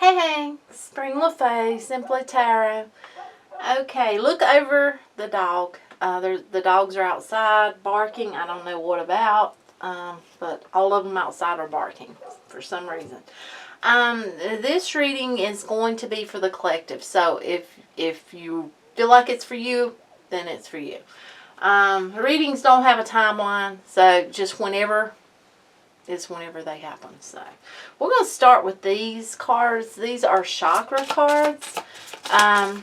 Hey, hey, Spring LaFay, Simply Tarot. Okay, look over the dog. The dogs are outside barking. I don't know what about, but all of them outside are barking for some reason. This reading is going to be for the collective. So if you feel like it's for you, then it's for you. Readings don't have a timeline, so just whenever they happen. So we're going to start with these cards. These are chakra cards. I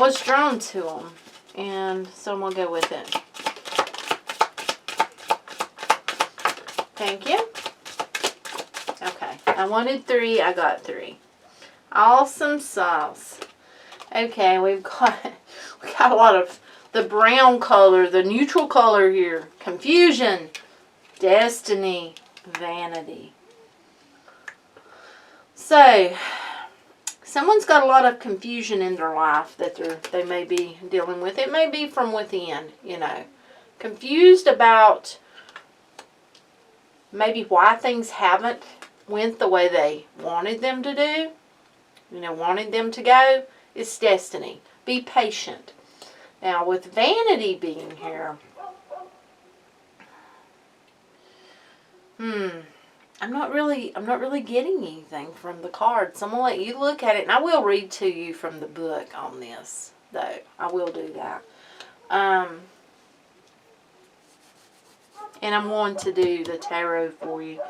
was drawn to them, and so I'm going to go with it. Thank you. Okay, I wanted 3. I got 3. Awesome sauce. Okay, we got a lot of the brown color, the neutral color here. Confusion. Destiny, vanity. So, someone's got a lot of confusion in their life that they may be dealing with. It may be from within, you know. Confused about maybe why things haven't went the way they wanted them to do. You know, wanted them to go. It's destiny. Be patient. Now, with vanity being here, I'm not really getting anything from the cards. So I'm going to let you look at it. And I will read to you from the book on this, though. I will do that. And I'm going to do the tarot for you.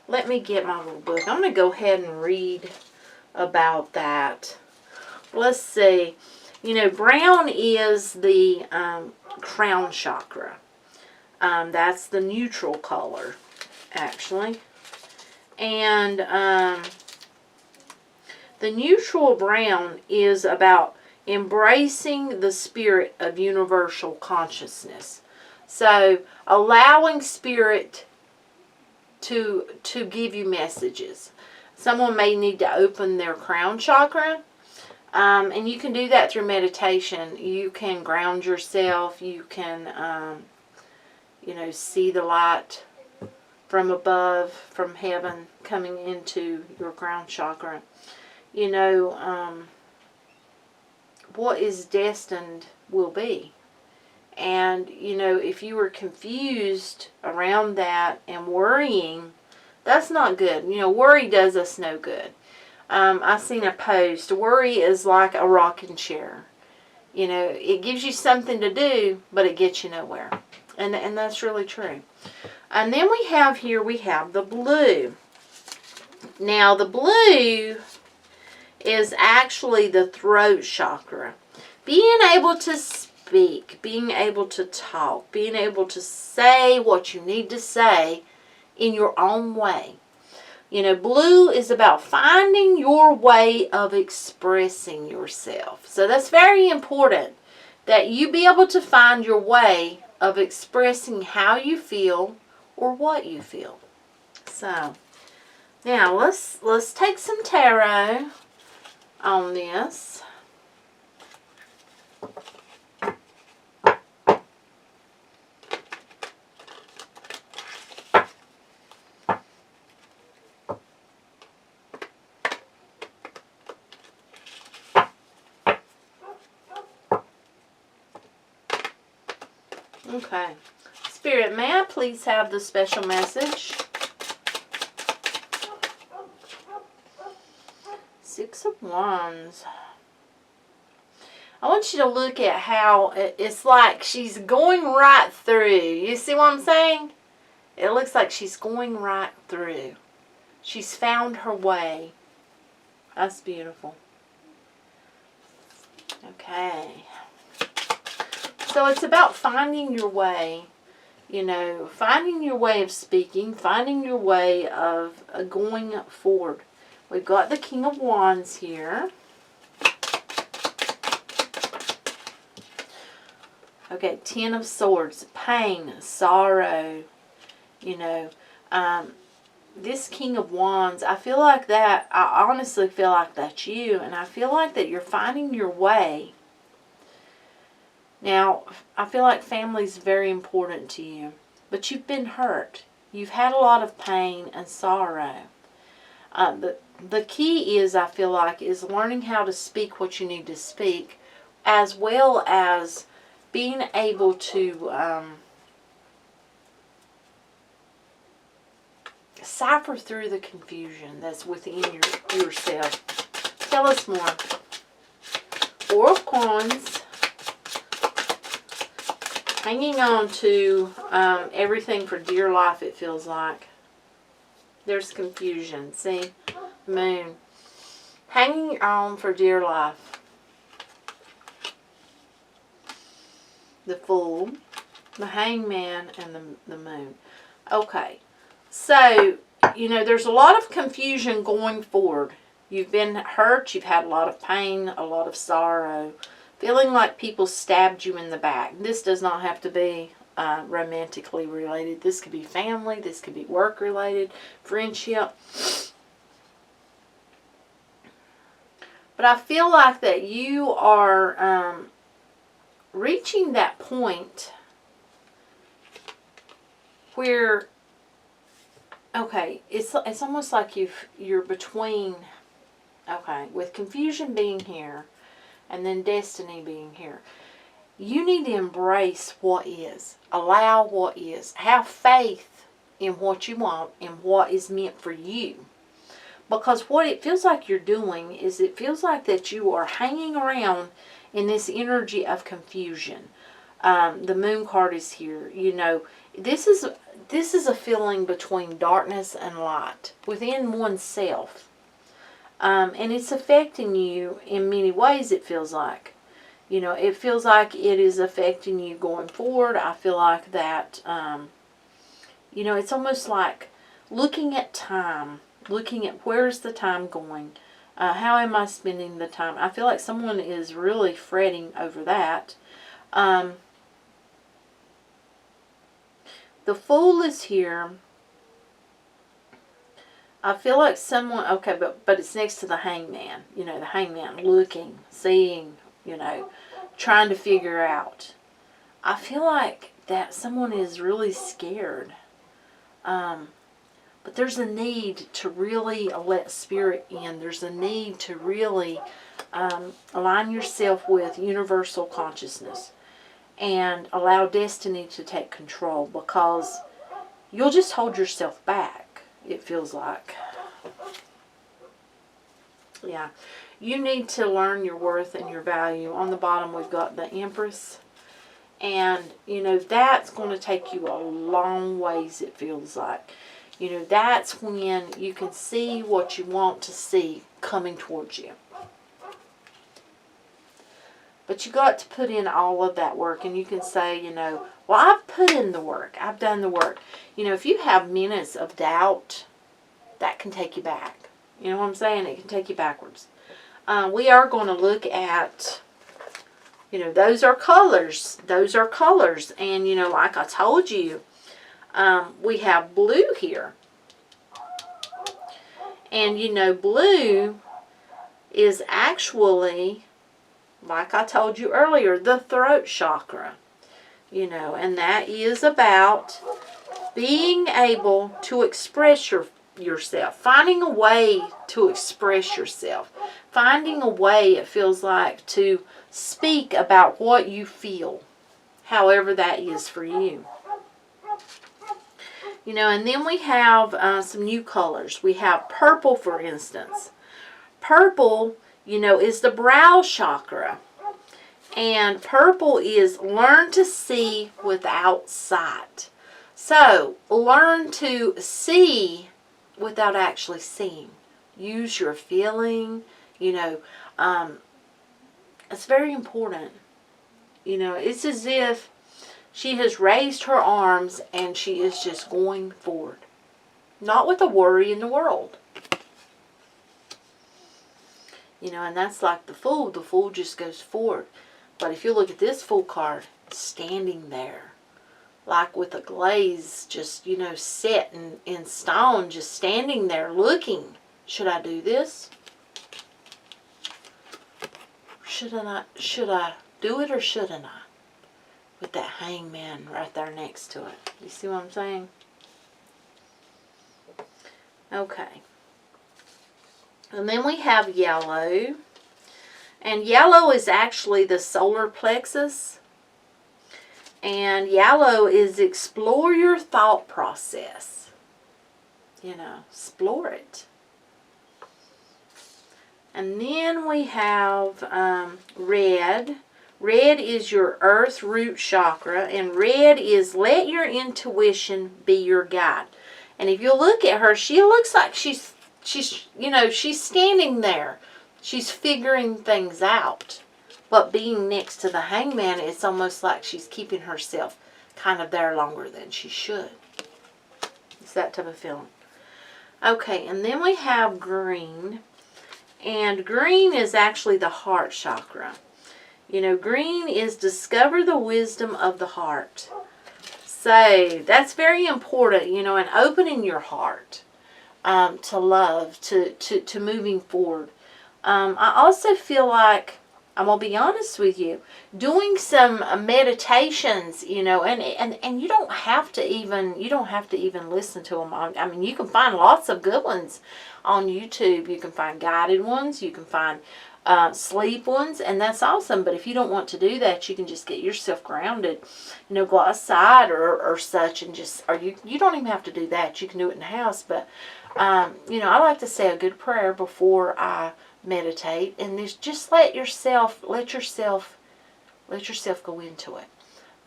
Let me get my little book. I'm going to go ahead and read about that. Let's see. You know, brown is the crown chakra. That's the neutral color, actually. And the neutral brown is about embracing the spirit of universal consciousness. So allowing spirit to give you messages. Someone may need to open their crown chakra. And you can do that through meditation. You can ground yourself. You can, you know, see the light from above, from heaven, coming into your crown chakra. You know, what is destined will be. And, you know, if you were confused around that and worrying, that's not good. You know, worry does us no good. I seen a post. Worry is like a rocking chair. You know, it gives you something to do, but it gets you nowhere. And that's really true. And then we have the blue. Now, the blue is actually the throat chakra. Being able to speak, being able to talk, being able to say what you need to say in your own way. You know, blue is about finding your way of expressing yourself. So that's very important, that you be able to find your way of expressing how you feel or what you feel. So, now let's take some tarot on this. Okay. Spirit, may I please have the special message? 6 of Wands. I want you to look at how it's like she's going right through. You see what I'm saying? It looks like she's going right through. She's found her way. That's beautiful. Okay. So it's about finding your way. You know, finding your way of speaking, finding your way of going forward. We've got the King of Wands here. Okay, 10 of Swords, pain, sorrow. You know, this King of Wands, I feel like that, I honestly feel like that's you. And I feel like that you're finding your way. Now, I feel like family is very important to you, but you've been hurt. You've had a lot of pain and sorrow. The key is, I feel like, is learning how to speak what you need to speak, as well as being able to cipher through the confusion that's within yourself. Tell us more. Four of Wands. Hanging on to everything for dear life, it feels like. There's confusion. See? Moon. Hanging on for dear life. The Fool. The Hangman and the Moon. Okay. So, you know, there's a lot of confusion going forward. You've been hurt. You've had a lot of pain, a lot of sorrow. Feeling like people stabbed you in the back. This does not have to be romantically related. This could be family. This could be work related, friendship. But I feel like that you are reaching that point where, okay, it's almost like you're between, okay, with confusion being here and then destiny being here. You need to embrace what is. Allow what is. Have faith in what you want and what is meant for you. Because what it feels like you're doing is, it feels like that you are hanging around in this energy of confusion. The Moon card is here. You know, this is a feeling between darkness and light within oneself. And it's affecting you in many ways, it feels like. You know, it feels like it is affecting you going forward. I feel like that, you know, it's almost like looking at time. Looking at where's the time going. How am I spending the time? I feel like someone is really fretting over that. The Fool is here. I feel like someone, okay, but it's next to the Hangman. You know, the Hangman looking, seeing, you know, trying to figure out. I feel like that someone is really scared. But there's a need to really let spirit in. There's a need to really align yourself with universal consciousness and allow destiny to take control, because you'll just hold yourself back, it feels like. Yeah. You need to learn your worth and your value. On the bottom, we've got the Empress. And, you know, that's going to take you a long ways, it feels like. You know, that's when you can see what you want to see coming towards you. But you got to put in all of that work. And you can say, you know, well, I've put in the work. I've done the work. You know, if you have minutes of doubt, that can take you back. You know what I'm saying? It can take you backwards. We are going to look at, you know, those are colors. Those are colors. And, you know, like I told you, we have blue here. And, you know, blue is actually, like I told you earlier, the throat chakra. You know, and that is about being able to express yourself. Finding a way to express yourself. Finding a way, it feels like, to speak about what you feel. However that is for you. You know, and then we have some new colors. We have purple, for instance. Purple, you know, is the brow chakra. And purple is learn to see without sight. So, learn to see without actually seeing. Use your feeling, you know. It's very important. You know, it's as if she has raised her arms and she is just going forward. Not with a worry in the world. You know, and that's like the Fool. The Fool just goes forward. But if you look at this Fool card, standing there, like with a glaze just, you know, set in stone, just standing there looking. Should I do this? Should I do it or shouldn't I? With that Hangman right there next to it. You see what I'm saying? Okay. And then we have yellow. And yellow is actually the solar plexus. And yellow is explore your thought process. You know, explore it. And then we have red. Red is your earth root chakra. And red is let your intuition be your guide. And if you look at her, she looks like she's standing there. She's figuring things out. But being next to the hangman, it's almost like she's keeping herself kind of there longer than she should. It's that type of feeling. Okay, and then we have green. And green is actually the heart chakra. You know, green is discover the wisdom of the heart. So that's very important, you know, and opening your heart to love, to moving forward. I also feel like, I'm going to be honest with you, doing some meditations, you know, and you don't have to even listen to them. I mean, you can find lots of good ones on YouTube. You can find guided ones. You can find sleep ones, and that's awesome. But if you don't want to do that, you can just get yourself grounded, you know, go outside or such, and you don't even have to do that. You can do it in the house. But, you know, I like to say a good prayer before I meditate, and just let yourself go into it,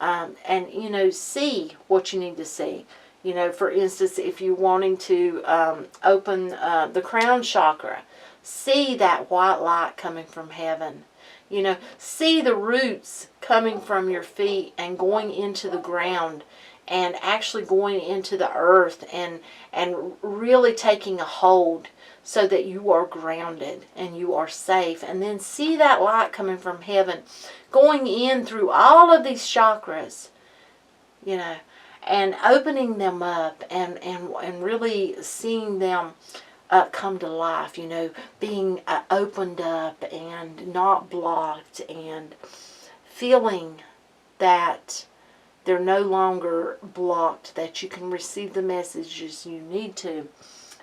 and you know, see what you need to see. You know, for instance, if you're wanting to open the crown chakra, see that white light coming from heaven. You know, see the roots coming from your feet and going into the ground, and actually going into the earth, and really taking a hold, so that you are grounded and you are safe. And then see that light coming from heaven, going in through all of these chakras, you know, and opening them up, and really seeing them come to life, you know, being opened up and not blocked, and feeling that they're no longer blocked, that you can receive the messages you need to.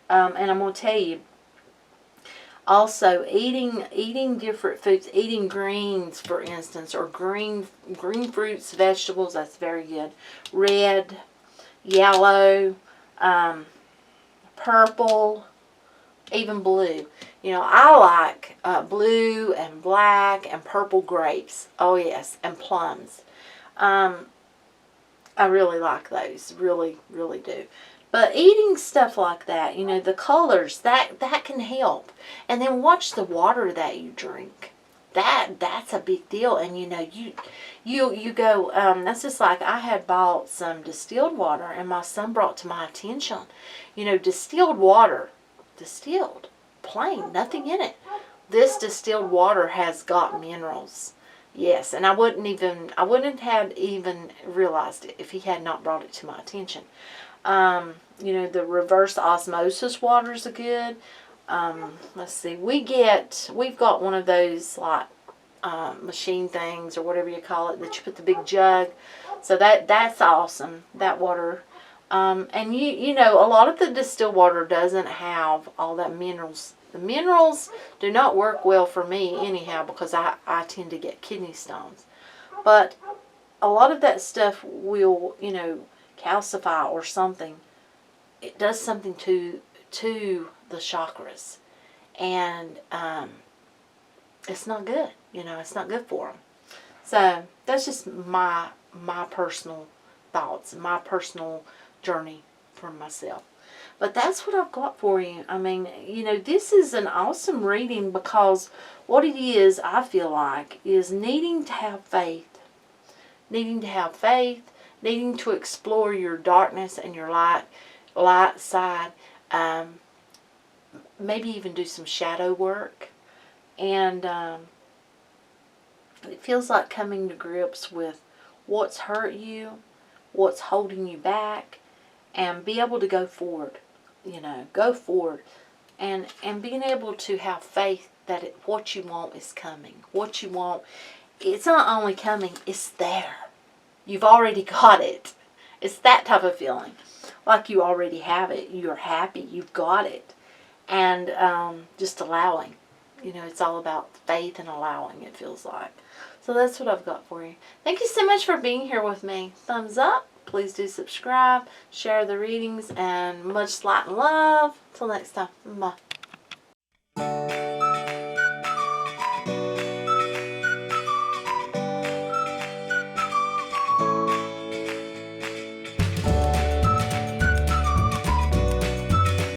And I'm going to tell you, also, eating different foods, eating greens, for instance, or green fruits, vegetables, that's very good. Red, yellow, purple, even blue. You know, I like blue and black and purple grapes. Oh, yes, and plums. I really like those. Really, really do. But eating stuff like that, you know, the colors, that can help. And then watch the water that you drink. That's a big deal. And, you know, you go, that's just like I had bought some distilled water, and my son brought to my attention, you know, distilled water, distilled, plain, nothing in it. This distilled water has got minerals. Yes, and I wouldn't have even realized it if he had not brought it to my attention. You know, the reverse osmosis waters are good. Let's see, we've got one of those, like, machine things, or whatever you call it, that you put the big jug. So that's awesome, that water. And you know, a lot of the distilled water doesn't have all that minerals. The minerals do not work well for me anyhow, because I tend to get kidney stones. But a lot of that stuff will, you know, calcify or something. It does something to the chakras, and it's not good. You know, it's not good for them. So that's just my personal thoughts, my personal journey for myself. But that's what I've got for you. I mean, you know, this is an awesome reading, because what it is, I feel like, is needing to have faith. Needing to have faith, needing to explore your darkness and your light side. Maybe even do some shadow work. And it feels like coming to grips with what's hurt you, what's holding you back, and be able to go forward. You know, go forward. And being able to have faith that what you want is coming. What you want, it's not only coming, it's there. You've already got it. It's that type of feeling. Like you already have it. You're happy. You've got it. and just allowing. You know, it's all about faith and allowing, it feels like. So that's what I've got for you. Thank you so much for being here with me. Thumbs up. Please do subscribe, share the readings, and much light and love. Till next time. Bye.